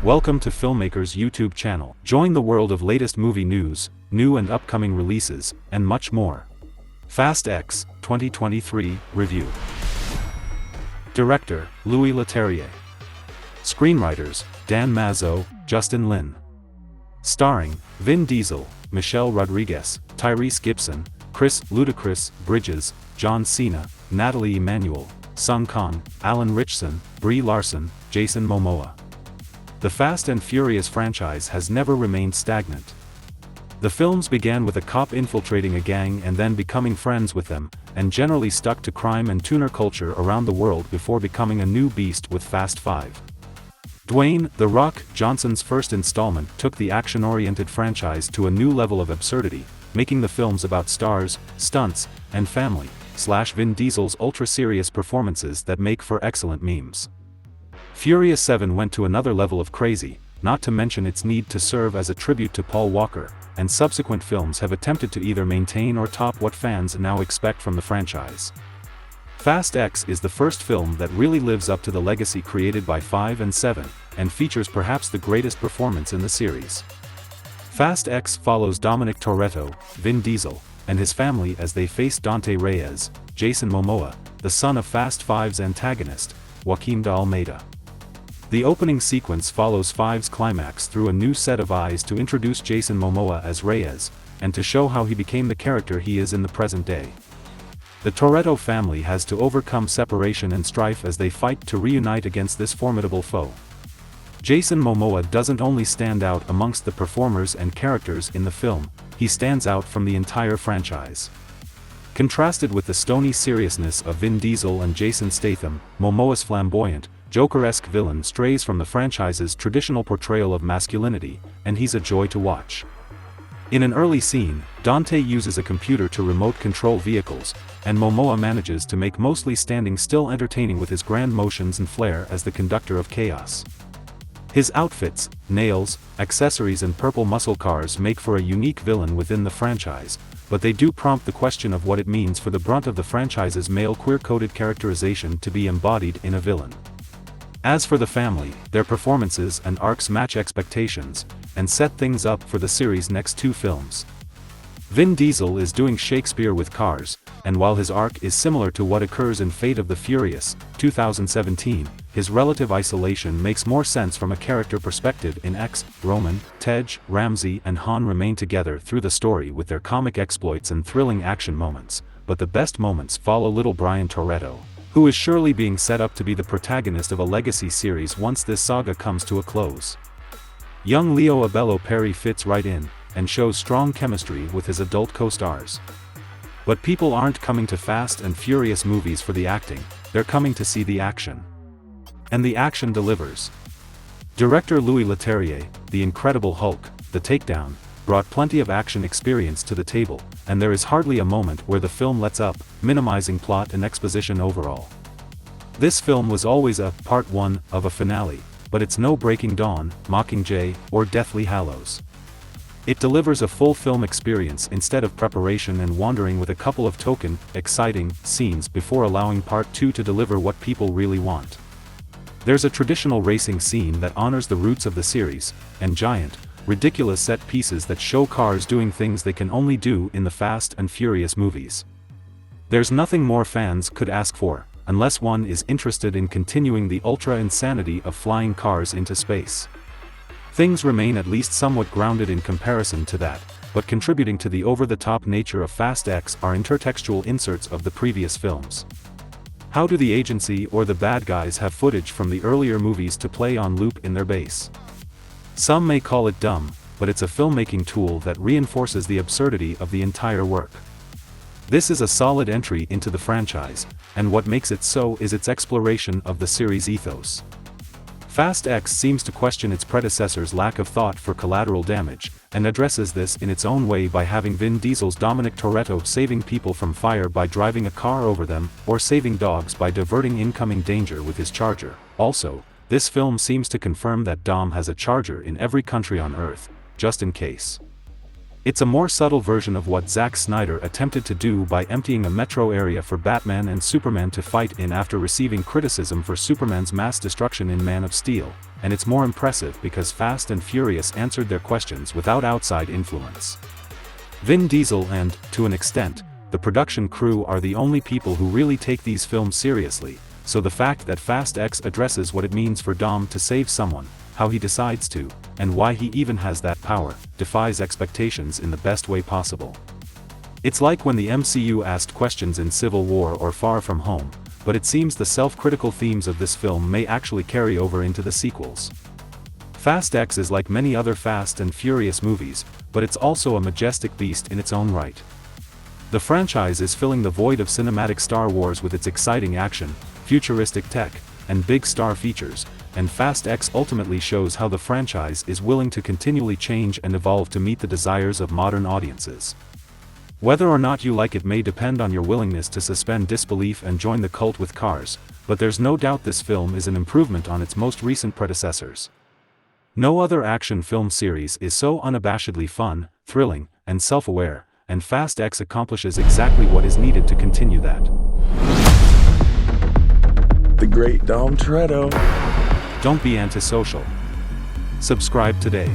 Welcome to Filmmakers YouTube channel. Join the world of latest movie news, new and upcoming releases, and much more. Fast X 2023 Review. Director, Louis Leterrier. Screenwriters, Dan Mazeau, Justin Lin. Starring, Vin Diesel, Michelle Rodriguez, Tyrese Gibson, Ludacris, Bridges, John Cena, Nathalie Emmanuel, Sung Kang, Alan Ritchson, Brie Larson, Jason Momoa. The Fast and Furious franchise has never remained stagnant. The films began with a cop infiltrating a gang and then becoming friends with them, and generally stuck to crime and tuner culture around the world before becoming a new beast with Fast 5. Dwayne "The Rock" Johnson's first installment took the action-oriented franchise to a new level of absurdity, making the films about stars, stunts, and family, Vin Diesel's ultra-serious performances that make for excellent memes. Furious 7 went to another level of crazy, not to mention its need to serve as a tribute to Paul Walker, and subsequent films have attempted to either maintain or top what fans now expect from the franchise. Fast X is the first film that really lives up to the legacy created by 5 and 7, and features perhaps the greatest performance in the series. Fast X follows Dominic Toretto, Vin Diesel, and his family as they face Dante Reyes, Jason Momoa, the son of Fast 5's antagonist, Joaquim de Almeida. The opening sequence follows 5's climax through a new set of eyes to introduce Jason Momoa as Reyes, and to show how he became the character he is in the present day. The Toretto family has to overcome separation and strife as they fight to reunite against this formidable foe. Jason Momoa doesn't only stand out amongst the performers and characters in the film, he stands out from the entire franchise. Contrasted with the stony seriousness of Vin Diesel and Jason Statham, Momoa's flamboyant, Joker-esque villain strays from the franchise's traditional portrayal of masculinity, and he's a joy to watch. In an early scene, Dante uses a computer to remote control vehicles, and Momoa manages to make mostly standing still entertaining with his grand motions and flair as the conductor of chaos. His outfits, nails, accessories and purple muscle cars make for a unique villain within the franchise, but they do prompt the question of what it means for the brunt of the franchise's male queer-coded characterization to be embodied in a villain. As for the family, their performances and arcs match expectations, and set things up for the series' next 2 films. Vin Diesel is doing Shakespeare with cars, and while his arc is similar to what occurs in Fate of the Furious, 2017, his relative isolation makes more sense from a character perspective in X. Roman, Tej, Ramsey and Han remain together through the story with their comic exploits and thrilling action moments, but the best moments follow little Brian Toretto, who is surely being set up to be the protagonist of a legacy series once this saga comes to a close. Young Leo Abello Perry fits right in, and shows strong chemistry with his adult co-stars. But people aren't coming to Fast and Furious movies for the acting, they're coming to see the action. And the action delivers. Director Louis Leterrier, The Incredible Hulk, The Takedown, brought plenty of action experience to the table, and there is hardly a moment where the film lets up, minimizing plot and exposition overall. This film was always a part 1 of a finale, but it's no Breaking Dawn, Mockingjay, or Deathly Hallows. It delivers a full film experience instead of preparation and wandering with a couple of token, exciting scenes before allowing part 2 to deliver what people really want. There's a traditional racing scene that honors the roots of the series, and giant, ridiculous set pieces that show cars doing things they can only do in the Fast and Furious movies. There's nothing more fans could ask for, unless one is interested in continuing the ultra-insanity of flying cars into space. Things remain at least somewhat grounded in comparison to that, but contributing to the over-the-top nature of Fast X are intertextual inserts of the previous films. How do the agency or the bad guys have footage from the earlier movies to play on loop in their base? Some may call it dumb, but it's a filmmaking tool that reinforces the absurdity of the entire work. This is a solid entry into the franchise, and what makes it so is its exploration of the series' ethos. Fast X seems to question its predecessor's lack of thought for collateral damage, and addresses this in its own way by having Vin Diesel's Dominic Toretto saving people from fire by driving a car over them, or saving dogs by diverting incoming danger with his charger. Also, this film seems to confirm that Dom has a charger in every country on Earth, just in case. It's a more subtle version of what Zack Snyder attempted to do by emptying a metro area for Batman and Superman to fight in after receiving criticism for Superman's mass destruction in Man of Steel, and it's more impressive because Fast and Furious answered their questions without outside influence. Vin Diesel and, to an extent, the production crew are the only people who really take these films seriously, so the fact that Fast X addresses what it means for Dom to save someone, how he decides to, and why he even has that power, defies expectations in the best way possible. It's like when the MCU asked questions in Civil War or Far From Home, but it seems the self-critical themes of this film may actually carry over into the sequels. Fast X is like many other Fast and Furious movies, but it's also a majestic beast in its own right. The franchise is filling the void of cinematic Star Wars with its exciting action, futuristic tech, and big star features, and Fast X ultimately shows how the franchise is willing to continually change and evolve to meet the desires of modern audiences. Whether or not you like it may depend on your willingness to suspend disbelief and join the cult with cars, but there's no doubt this film is an improvement on its most recent predecessors. No other action film series is so unabashedly fun, thrilling, and self-aware, and Fast X accomplishes exactly what is needed to continue that. The great Dom Toretto. Don't be antisocial. Subscribe today.